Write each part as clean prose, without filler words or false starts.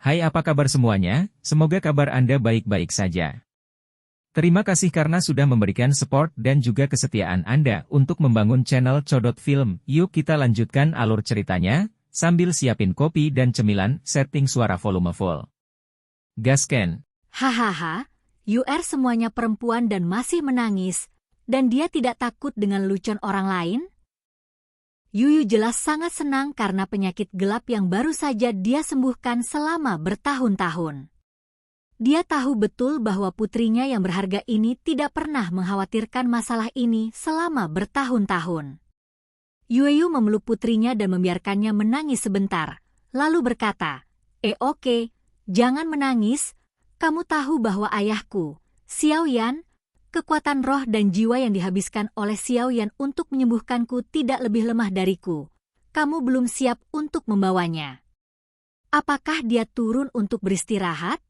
Hai, apa kabar semuanya? Semoga kabar Anda baik-baik saja. Terima kasih karena sudah memberikan support dan juga kesetiaan Anda untuk membangun channel Codot Film. Yuk kita lanjutkan alur ceritanya, sambil siapin kopi dan cemilan, setting suara volume full. Gasken. Hahaha, UR semuanya perempuan dan masih menangis, dan dia tidak takut dengan lelucon orang lain? Yuyu jelas sangat senang karena penyakit gelap yang baru saja dia sembuhkan selama bertahun-tahun. Dia tahu betul bahwa putrinya yang berharga ini tidak pernah mengkhawatirkan masalah ini selama bertahun-tahun. Yuyu memeluk putrinya dan membiarkannya menangis sebentar, lalu berkata, oke, jangan menangis, kamu tahu bahwa ayahku, Xiao Yan, kekuatan roh dan jiwa yang dihabiskan oleh Xiao Yan untuk menyembuhkanku tidak lebih lemah dariku. Kamu belum siap untuk membawanya. Apakah dia turun untuk beristirahat?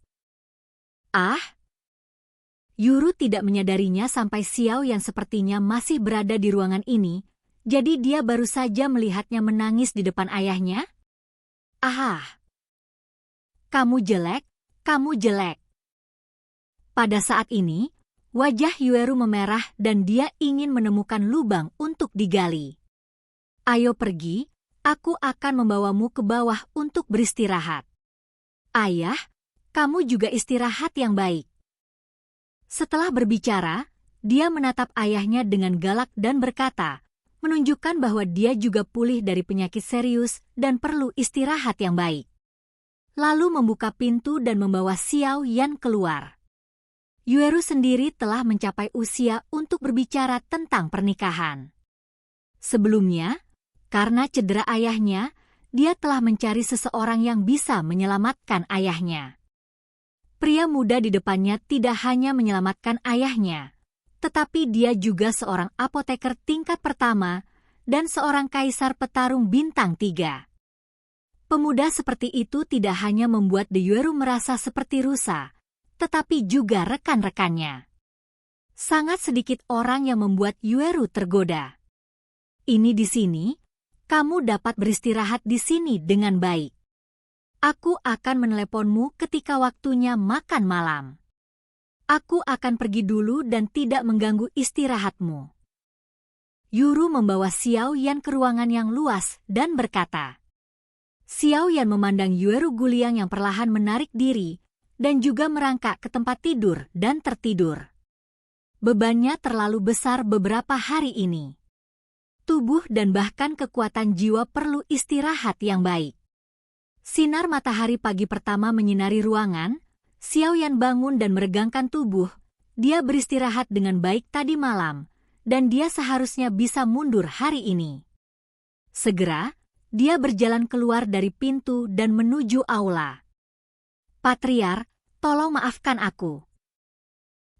Yuru tidak menyadarinya sampai Xiao yang sepertinya masih berada di ruangan ini, jadi dia baru saja melihatnya menangis di depan ayahnya. Kamu jelek, kamu jelek. Pada saat ini, wajah Yueru memerah dan dia ingin menemukan lubang untuk digali. Ayo pergi, aku akan membawamu ke bawah untuk beristirahat. Ayah, kamu juga istirahat yang baik. Setelah berbicara, dia menatap ayahnya dengan galak dan berkata, menunjukkan bahwa dia juga pulih dari penyakit serius dan perlu istirahat yang baik. Lalu membuka pintu dan membawa Xiao Yan keluar. Yueru sendiri telah mencapai usia untuk berbicara tentang pernikahan. Sebelumnya, karena cedera ayahnya, dia telah mencari seseorang yang bisa menyelamatkan ayahnya. Pria muda di depannya tidak hanya menyelamatkan ayahnya, tetapi dia juga seorang apoteker tingkat pertama dan seorang kaisar petarung bintang 3. Pemuda seperti itu tidak hanya membuat Yueru merasa seperti rusa, tetapi juga rekan-rekannya. Sangat sedikit orang yang membuat Yueru tergoda. Ini di sini, kamu dapat beristirahat di sini dengan baik. Aku akan meneleponmu ketika waktunya makan malam. Aku akan pergi dulu dan tidak mengganggu istirahatmu. Yuru membawa Xiao Yan ke ruangan yang luas dan berkata. Xiao Yan memandang Yueru Guliang yang perlahan menarik diri dan juga merangkak ke tempat tidur dan tertidur. Bebannya terlalu besar beberapa hari ini. Tubuh dan bahkan kekuatan jiwa perlu istirahat yang baik. Sinar matahari pagi pertama menyinari ruangan, Xiao Yan bangun dan meregangkan tubuh. Dia beristirahat dengan baik tadi malam, dan dia seharusnya bisa mundur hari ini. Segera, dia berjalan keluar dari pintu dan menuju aula. Patriar, tolong maafkan aku.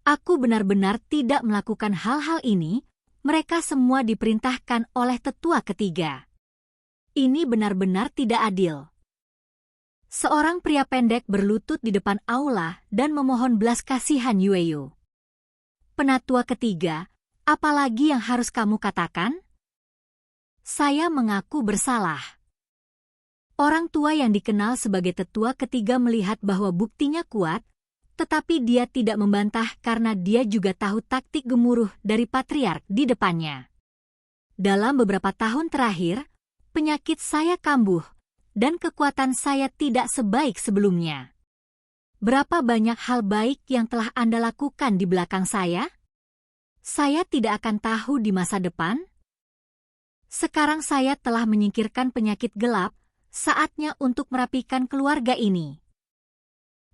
Aku benar-benar tidak melakukan hal-hal ini, mereka semua diperintahkan oleh tetua ketiga. Ini benar-benar tidak adil. Seorang pria pendek berlutut di depan aula dan memohon belas kasihan Yueyu. Penatua ketiga, apalagi yang harus kamu katakan? Saya mengaku bersalah. Orang tua yang dikenal sebagai tetua ketiga melihat bahwa buktinya kuat, tetapi dia tidak membantah karena dia juga tahu taktik gemuruh dari patriark di depannya. Dalam beberapa tahun terakhir, penyakit saya kambuh, dan kekuatan saya tidak sebaik sebelumnya. Berapa banyak hal baik yang telah Anda lakukan di belakang saya? Saya tidak akan tahu di masa depan. Sekarang saya telah menyingkirkan penyakit gelap, saatnya untuk merapikan keluarga ini.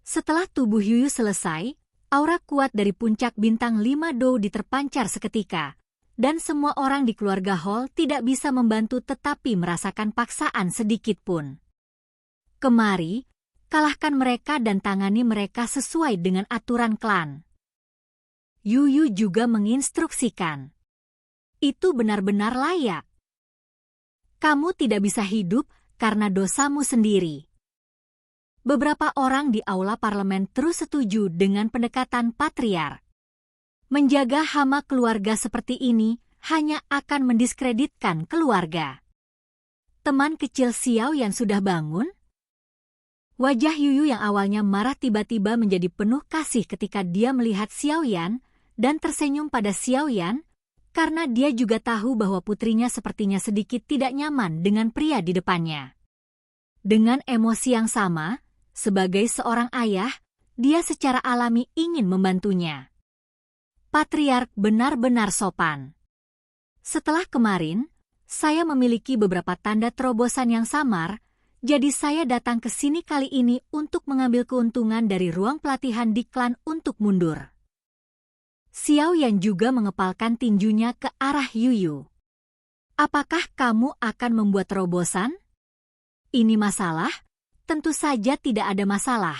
Setelah tubuh Yuyu selesai, aura kuat dari puncak bintang 5 Dou diterpancar seketika, dan semua orang di keluarga Hall tidak bisa membantu tetapi merasakan paksaan sedikit pun. Kemari, kalahkan mereka dan tangani mereka sesuai dengan aturan klan. Yuyu juga menginstruksikan. Itu benar-benar layak. Kamu tidak bisa hidup karena dosamu sendiri. Beberapa orang di aula parlemen terus setuju dengan pendekatan patriark. Menjaga hama keluarga seperti ini hanya akan mendiskreditkan keluarga. Teman kecil Xiao yang sudah bangun? Wajah Yuyu yang awalnya marah tiba-tiba menjadi penuh kasih ketika dia melihat Xiaoyan dan tersenyum pada Xiaoyan karena dia juga tahu bahwa putrinya sepertinya sedikit tidak nyaman dengan pria di depannya. Dengan emosi yang sama, sebagai seorang ayah, dia secara alami ingin membantunya. Patriark benar-benar sopan. Setelah kemarin, saya memiliki beberapa tanda terobosan yang samar, jadi saya datang ke sini kali ini untuk mengambil keuntungan dari ruang pelatihan di klan untuk mundur. Xiaoyan juga mengepalkan tinjunya ke arah Yuyu. Apakah kamu akan membuat terobosan? Ini masalah? Tentu saja tidak ada masalah.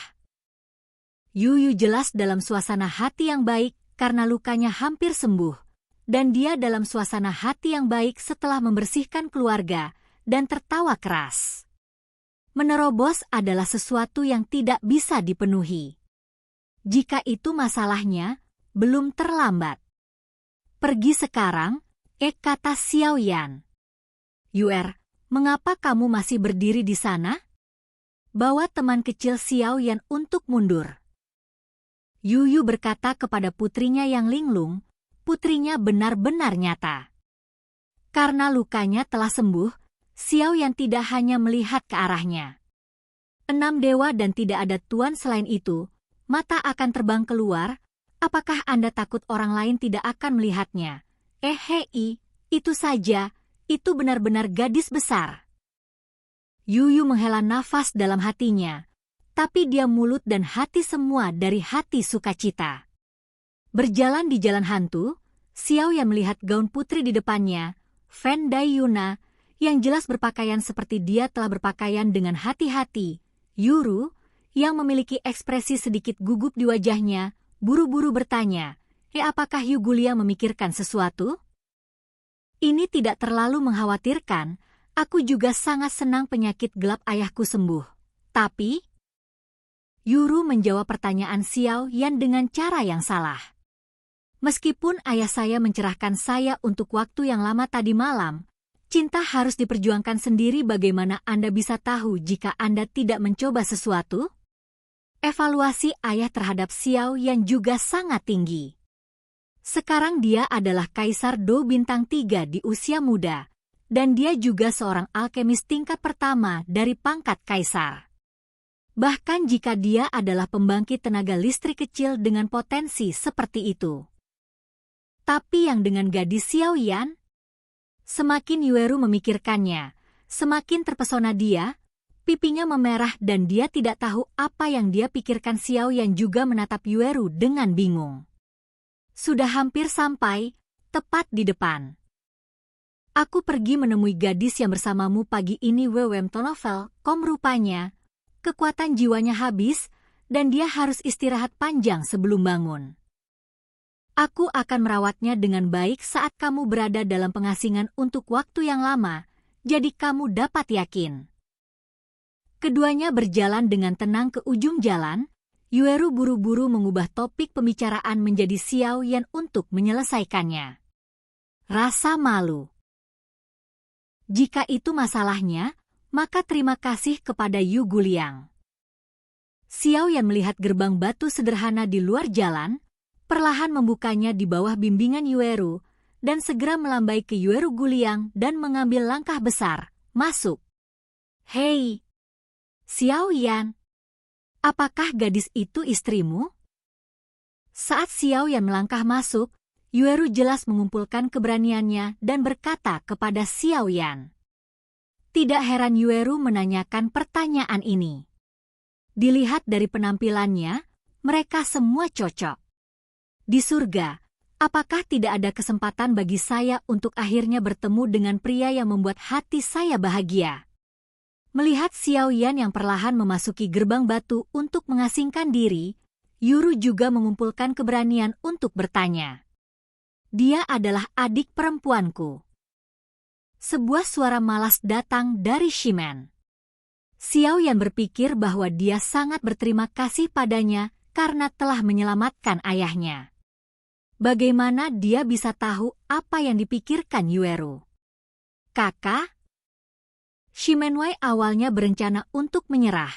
Yuyu jelas dalam suasana hati yang baik karena lukanya hampir sembuh, dan dia dalam suasana hati yang baik setelah membersihkan keluarga dan tertawa keras. Menerobos adalah sesuatu yang tidak bisa dipenuhi. Jika itu masalahnya, belum terlambat. Pergi sekarang, kata Xiaoyan. Yuer, mengapa kamu masih berdiri di sana? Bawa teman kecil Xiaoyan untuk mundur. Yuyu berkata kepada putrinya yang linglung, putrinya benar-benar nyata. Karena lukanya telah sembuh, Xiaoyan tidak hanya melihat ke arahnya. 6 dewa dan tidak ada tuan selain itu, mata akan terbang keluar, apakah Anda takut orang lain tidak akan melihatnya? Hei, itu saja, itu benar-benar gadis besar. Yuyu menghela nafas dalam hatinya, tapi dia mulut dan hati semua dari hati sukacita. Berjalan di jalan hantu, Xiaoyan melihat gaun putri di depannya, Fan Daiyuna, yang jelas berpakaian seperti dia telah berpakaian dengan hati-hati. Yuru, yang memiliki ekspresi sedikit gugup di wajahnya, buru-buru bertanya, apakah Yugulia memikirkan sesuatu? Ini tidak terlalu mengkhawatirkan, aku juga sangat senang penyakit gelap ayahku sembuh. Tapi Yuru menjawab pertanyaan Xiaoyan dengan cara yang salah. Meskipun ayah saya mencerahkan saya untuk waktu yang lama tadi malam, cinta harus diperjuangkan sendiri. Bagaimana Anda bisa tahu jika Anda tidak mencoba sesuatu? Evaluasi ayah terhadap Xiaoyan juga sangat tinggi. Sekarang dia adalah Kaisar Do Bintang 3 di usia muda, dan dia juga seorang alkemis tingkat pertama dari pangkat Kaisar. Bahkan jika dia adalah pembangkit tenaga listrik kecil dengan potensi seperti itu. Tapi yang dengan gadis Xiaoyan? Semakin Yueru memikirkannya, semakin terpesona dia, pipinya memerah dan dia tidak tahu apa yang dia pikirkan. Xiaoyan juga menatap Yueru dengan bingung. Sudah hampir sampai, tepat di depan. Aku pergi menemui gadis yang bersamamu pagi ini. Tonovel, rupanya. Kekuatan jiwanya habis, dan dia harus istirahat panjang sebelum bangun. Aku akan merawatnya dengan baik saat kamu berada dalam pengasingan untuk waktu yang lama, jadi kamu dapat yakin. Keduanya berjalan dengan tenang ke ujung jalan. Yueru buru-buru mengubah topik pembicaraan menjadi Xiaoyan untuk menyelesaikannya. Rasa malu. Jika itu masalahnya, maka terima kasih kepada Yu Guliang. Xiaoyan melihat gerbang batu sederhana di luar jalan, perlahan membukanya di bawah bimbingan Yueru, dan segera melambai ke Yueru Guliang dan mengambil langkah besar, masuk. Hei, Xiaoyan, apakah gadis itu istrimu? Saat Xiaoyan melangkah masuk, Yueru jelas mengumpulkan keberaniannya dan berkata kepada Xiaoyan. Tidak heran Yueru menanyakan pertanyaan ini. Dilihat dari penampilannya, mereka semua cocok. Di surga, apakah tidak ada kesempatan bagi saya untuk akhirnya bertemu dengan pria yang membuat hati saya bahagia? Melihat Xiaoyan yang perlahan memasuki gerbang batu untuk mengasingkan diri, Yuru juga mengumpulkan keberanian untuk bertanya. Dia adalah adik perempuanku. Sebuah suara malas datang dari Shimen. Xiaoyan berpikir bahwa dia sangat berterima kasih padanya karena telah menyelamatkan ayahnya. Bagaimana dia bisa tahu apa yang dipikirkan Yueru? Kakak? Shimenwei awalnya berencana untuk menyerah,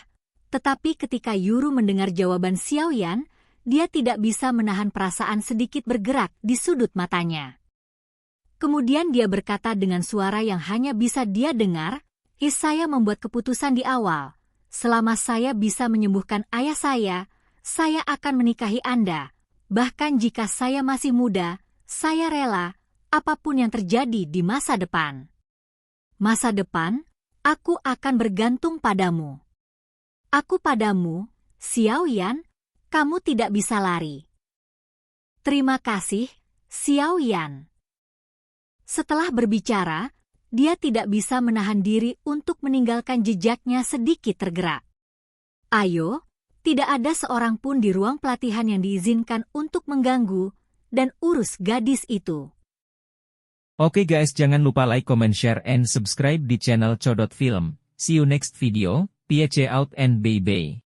Tetapi ketika Yuru mendengar jawaban Xiaoyan, dia tidak bisa menahan perasaan sedikit bergerak di sudut matanya. Kemudian dia berkata dengan suara yang hanya bisa dia dengar, saya membuat keputusan di awal. Selama saya bisa menyembuhkan ayah saya akan menikahi Anda. Bahkan jika saya masih muda, saya rela, apapun yang terjadi di masa depan. Masa depan, aku akan bergantung padamu. Aku padamu, Xiaoyan, kamu tidak bisa lari. Terima kasih, Xiaoyan. Setelah berbicara, dia tidak bisa menahan diri untuk meninggalkan jejaknya sedikit tergerak. Ayo, tidak ada seorang pun di ruang pelatihan yang diizinkan untuk mengganggu dan urus gadis itu. Oke guys, jangan lupa like, comment, share, and subscribe di channel Codot Film. See you next video, peace out and bye-bye.